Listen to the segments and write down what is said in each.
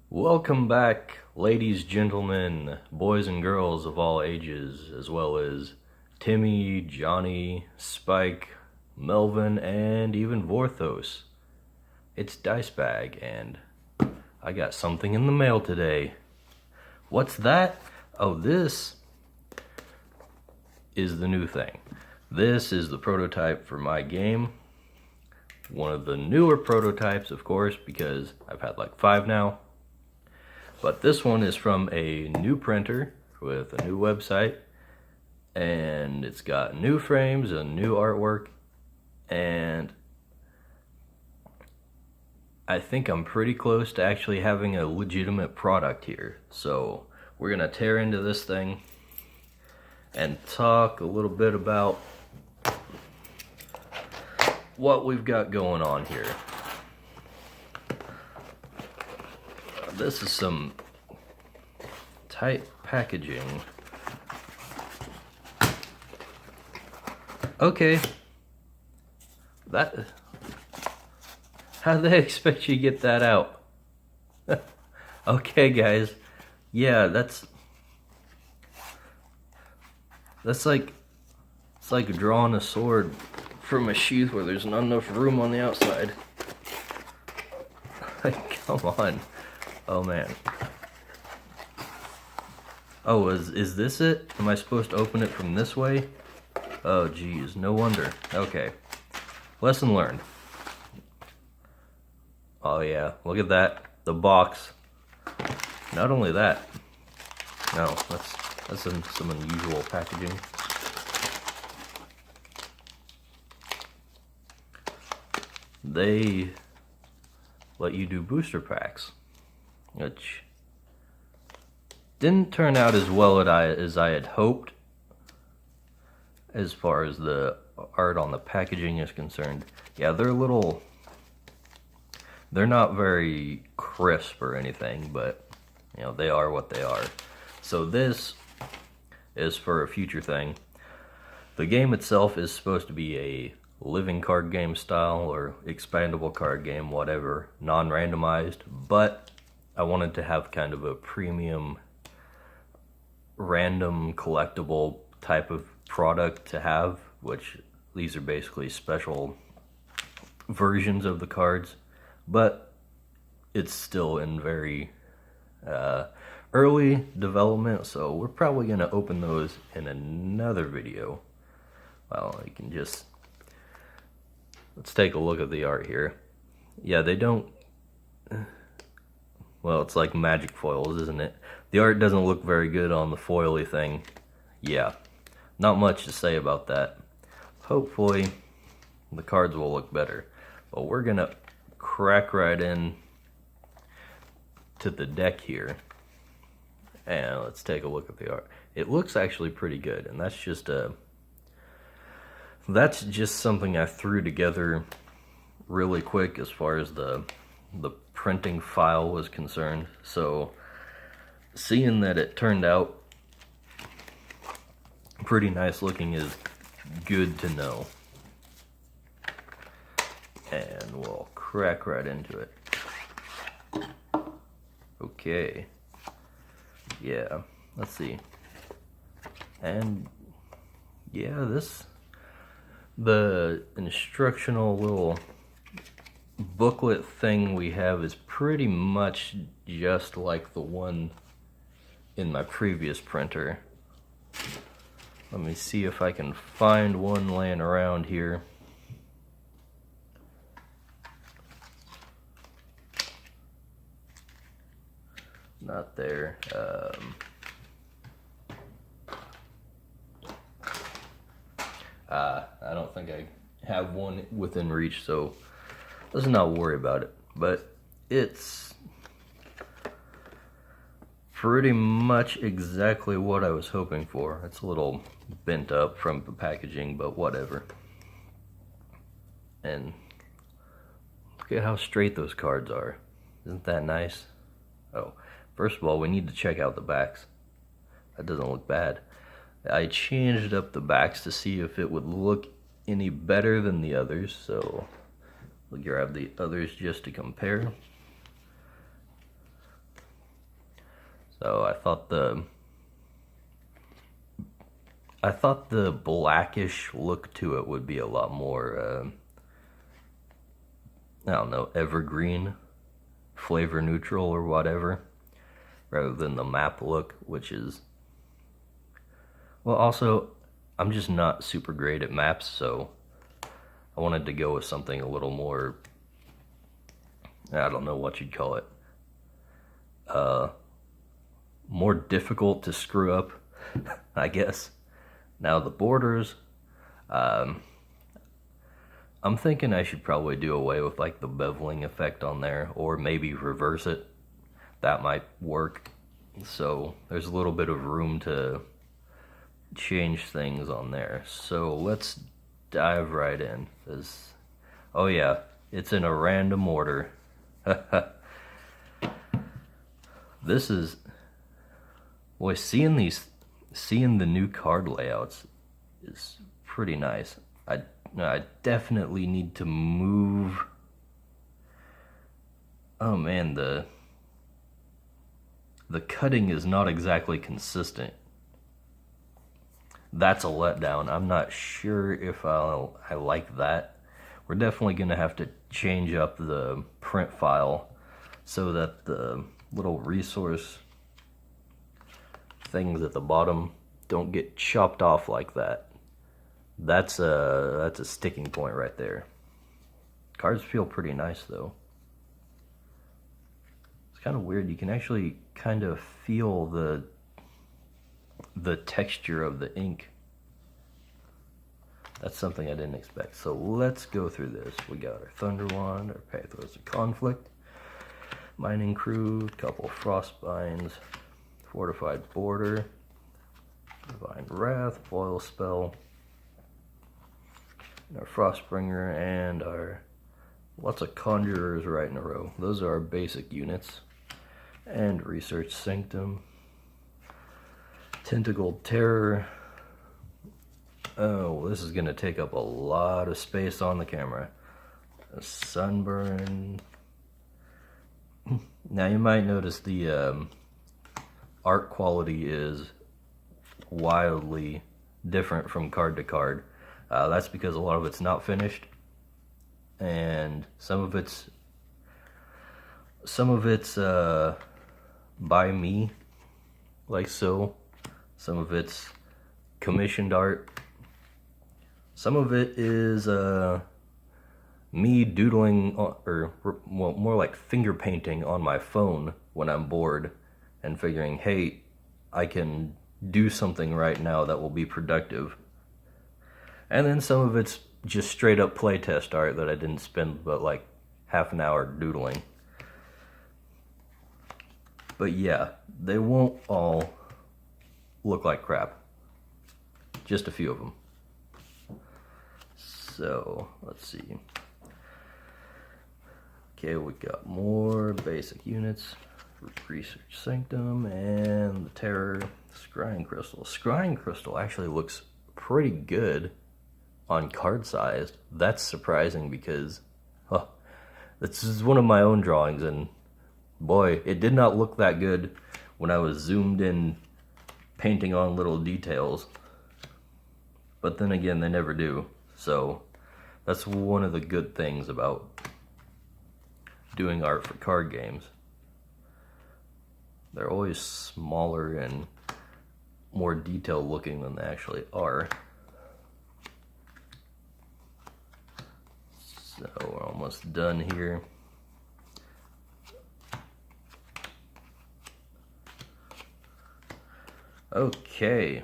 Welcome back, ladies, gentlemen, boys and girls of all ages, as well as Timmy, Johnny, Spike, Melvin, and even Vorthos. It's Dicebag, and I got something in the mail today. What's that? Oh, this is the new thing. This is the prototype for my game. One of the newer prototypes, of course, because I've had like 5 now. But this one is from a new printer with a new website, and it's got new frames and new artwork, and I think I'm pretty close to actually having a legitimate product here. So we're gonna tear into this thing and talk a little bit about what we've got going on here. This is some tight packaging. Okay. How do they expect you to get that out? Okay, guys. Yeah, that's like, it's like drawing a sword from a sheath where there's not enough room on the outside. Come on. Oh man. Oh, is this it? Am I supposed to open it from this way? Oh geez, no wonder. Okay. Lesson learned. Oh yeah, look at that. The box. Not only that. No, that's some unusual packaging. They let you do booster packs, which didn't turn out as well as I had hoped as far as the art on the packaging is concerned. Yeah, they're not very crisp or anything, but you know, they are what they are. So this is for a future thing. The game itself is supposed to be a living card game style or expandable card game, whatever, non-randomized, but I wanted to have kind of a premium random collectible type of product to have, which these are basically special versions of the cards, but it's still in very early development, so we're probably going to open those in another video. Well, you can just, let's take a look at the art here. Yeah, they don't, well, it's like magic foils, isn't it? The art doesn't look very good on the foily thing. Yeah, not much to say about that. Hopefully the cards will look better. But we're gonna crack right in to the deck here. And let's take a look at the art. It looks actually pretty good, and that's just something I threw together really quick as far as the printing file was concerned. So seeing that it turned out pretty nice looking is good to know. And we'll crack right into it. Okay. Yeah, let's see. And yeah, the instructional little booklet thing we have is pretty much just like the one in my previous printer. Let me see if I can find one laying around here. Not there. I don't think I have one within reach, so let's not worry about it. But it's pretty much exactly what I was hoping for. It's a little bent up from the packaging, but whatever. And look at how straight those cards are. Isn't that nice? Oh, first of all, we need to check out the backs. That doesn't look bad. I changed up the backs to see if it would look any better than the others, so we'll grab the others just to compare. So I thought the blackish look to it would be a lot more, I don't know, evergreen, flavor neutral or whatever, rather than the map look, which is, well, also, I'm just not super great at maps, so I wanted to go with something a little more, I don't know what you'd call it, more difficult to screw up, I guess. Now the borders, I'm thinking I should probably do away with like the beveling effect on there, or maybe reverse it. That might work. So there's a little bit of room to change things on there. So let's dive right in. Oh yeah, it's in a random order. This is, boy, seeing the new card layouts is pretty nice. I definitely need to move. Oh man, the cutting is not exactly consistent. That's a letdown. I'm not sure if I like that. We're definitely going to have to change up the print file so that the little resource things at the bottom don't get chopped off like that. That's a sticking point right there. Cards feel pretty nice though. It's kind of weird. You can actually kind of feel the texture of the ink. That's something I didn't expect. So let's go through this. We got our Thunder Wand, our Pathways of Conflict, Mining Crew, couple Frostbinds, Fortified Border, Divine Wrath, Foil Spell, and our Frostbringer, and our lots of Conjurers right in a row. Those are our basic units. And Research Sanctum, Tentacled Terror. Oh, this is going to take up a lot of space on the camera. A Sunburn. Now you might notice the art quality is wildly different from card to card. That's because a lot of it's not finished, and some of it's by me, like so. Some of it's commissioned art. Some of it is me doodling, or well, more like finger painting on my phone when I'm bored and figuring, hey, I can do something right now that will be productive. And then some of it's just straight up playtest art that I didn't spend but like half an hour doodling. But yeah, they won't all look like crap. Just a few of them. So, let's see. Okay, we got more basic units. Research Sanctum and the Terror. Scrying Crystal. Scrying Crystal actually looks pretty good on card sized. That's surprising because this is one of my own drawings, and boy, it did not look that good when I was zoomed in painting on little details. But then again, they never do. So that's one of the good things about doing art for card games. They're always smaller and more detailed looking than they actually are. So we're almost done here. Okay.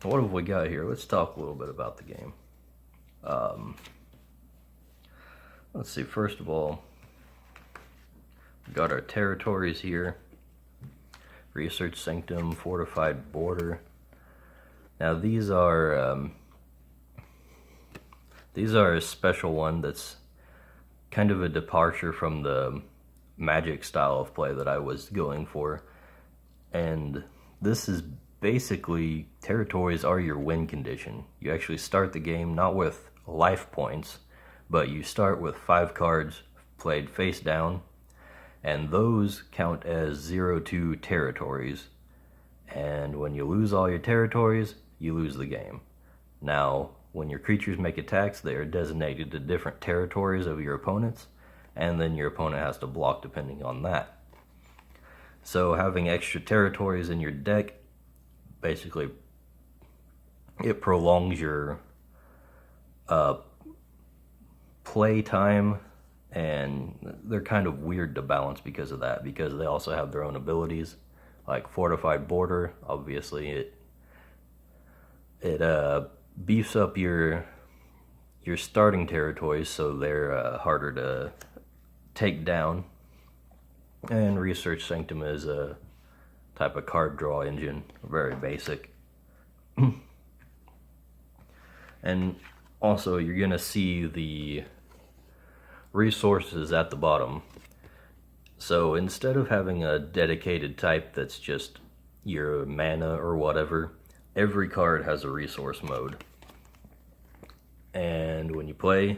What have we got here? Let's talk a little bit about the game. Let's see, first of all, we got our territories here. Research Sanctum, Fortified Border. Now these are a special one that's kind of a departure from the Magic style of play that I was going for. And this is basically, territories are your win condition. You actually start the game not with life points, but you start with 5 cards played face down, and those count as 0-2 territories. And when you lose all your territories, you lose the game. Now, when your creatures make attacks, they are designated to different territories of your opponents, and then your opponent has to block depending on that. So having extra territories in your deck, basically, it prolongs your play time, and they're kind of weird to balance because of that, because they also have their own abilities, like Fortified Border. Obviously, it beefs up your starting territories, so they're harder to take down. And Research Sanctum is a type of card draw engine, very basic. And also, you're going to see the resources at the bottom. So instead of having a dedicated type that's just your mana or whatever, every card has a resource mode. And when you play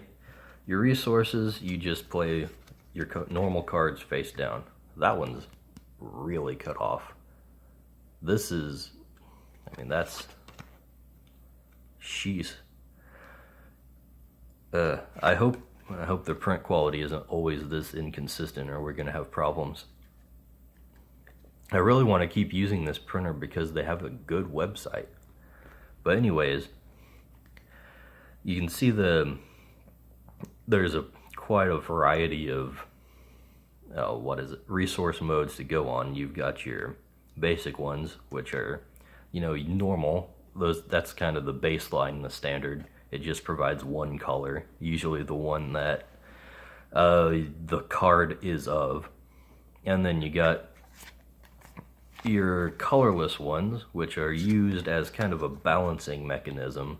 your resources, you just play your normal cards face down. That one's really cut off. This is, that's sheesh. I hope the print quality isn't always this inconsistent, or we're gonna have problems. I really want to keep using this printer because they have a good website. But anyways, you can see there's quite a variety of resource modes to go on. You've got your basic ones, which are normal. That's kind of the baseline, the standard. It just provides one color, usually the one that the card is of. And then you got your colorless ones, which are used as kind of a balancing mechanism.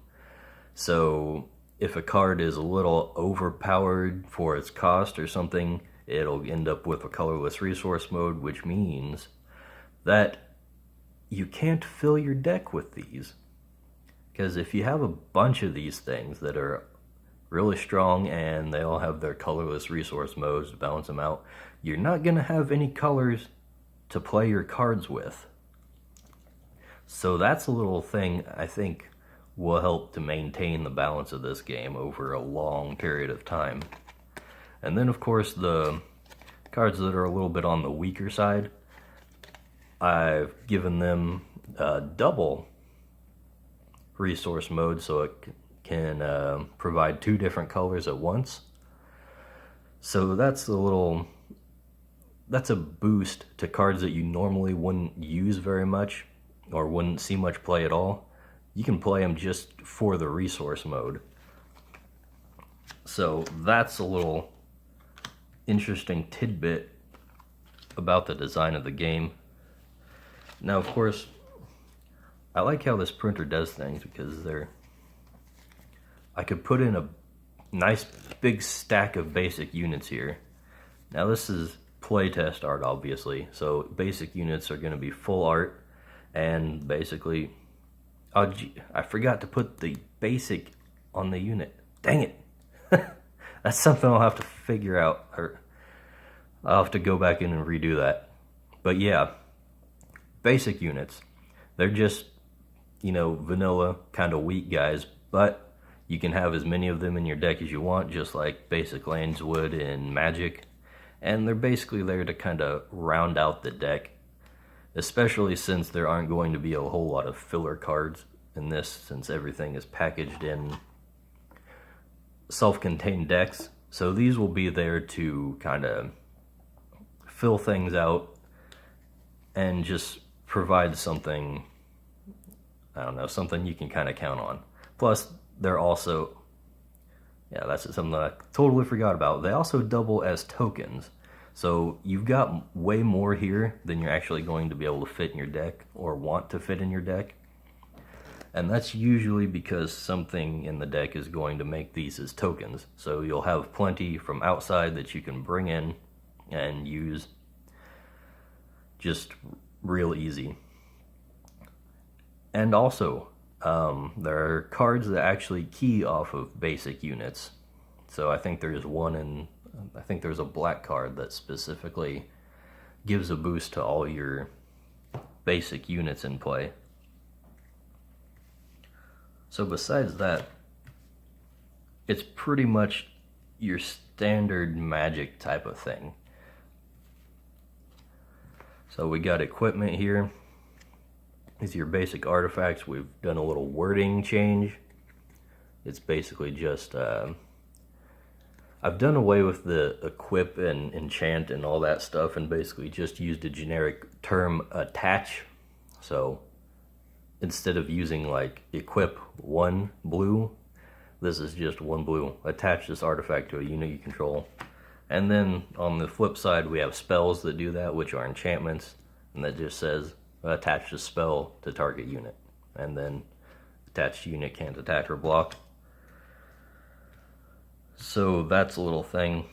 So if a card is a little overpowered for its cost or something, it'll end up with a colorless resource mode, which means that you can't fill your deck with these. Because if you have a bunch of these things that are really strong and they all have their colorless resource modes to balance them out, you're not going to have any colors to play your cards with. So that's a little thing I think will help to maintain the balance of this game over a long period of time. And then of course the cards that are a little bit on the weaker side, I've given them double resource mode, so it can provide two different colors at once. So that's a boost to cards that you normally wouldn't use very much or wouldn't see much play at all. You can play them just for the resource mode. So that's a little interesting tidbit about the design of the game. Now, of course, I like how this printer does things because I could put in a nice big stack of basic units here. Now this is playtest art, obviously, so basic units are going to be full art, and basically, I forgot to put the basic on the unit. Dang it! That's something I'll have to figure out, or I'll have to go back in and redo that. But yeah, basic units. They're just, vanilla, kind of weak guys, but you can have as many of them in your deck as you want, just like basic lands would in Magic. And they're basically there to kind of round out the deck, especially since there aren't going to be a whole lot of filler cards in this, since everything is packaged in self-contained decks. So these will be there to kind of fill things out and just provide something, something you can kind of count on. Plus, they're also, that's something that I totally forgot about. They also double as tokens. So you've got way more here than you're actually going to be able to fit in your deck or want to fit in your deck. And that's usually because something in the deck is going to make these as tokens. So you'll have plenty from outside that you can bring in and use just real easy. And also, there are cards that actually key off of basic units. So I think there's one in I think there's a black card that specifically gives a boost to all your basic units in play. So besides that, it's pretty much your standard magic type of thing. So we got equipment here. These are your basic artifacts. We've done a little wording change. It's basically just, I've done away with the equip and enchant and all that stuff and basically just used a generic term, attach. So instead of using like equip 1 blue, this is just 1 blue. Attach this artifact to a unit you control. And then on the flip side, we have spells that do that, which are enchantments, and that just says attach the spell to target unit. And then attached unit can't attack or block. So that's a little thing.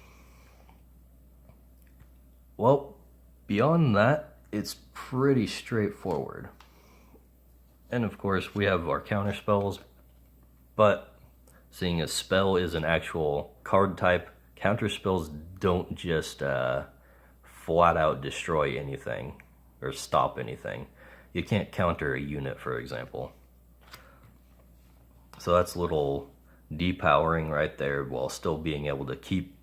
Well, beyond that, it's pretty straightforward. And of course, we have our counter spells, but seeing as spell is an actual card type, counter spells don't just flat out destroy anything or stop anything. You can't counter a unit, for example. So that's a little depowering right there, while still being able to keep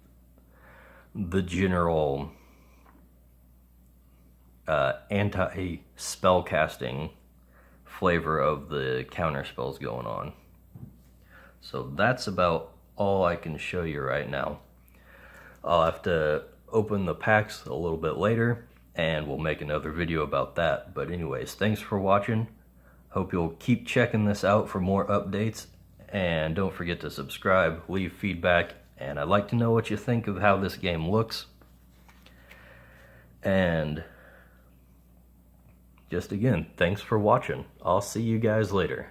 the general anti-spell casting flavor of the counter spells going on. So that's about all I can show you right now. I'll have to open the packs a little bit later and we'll make another video about that. But anyways, thanks for watching. Hope you'll keep checking this out for more updates, and don't forget to subscribe, leave feedback, and I'd like to know what you think of how this game looks. And just again, thanks for watching. I'll see you guys later.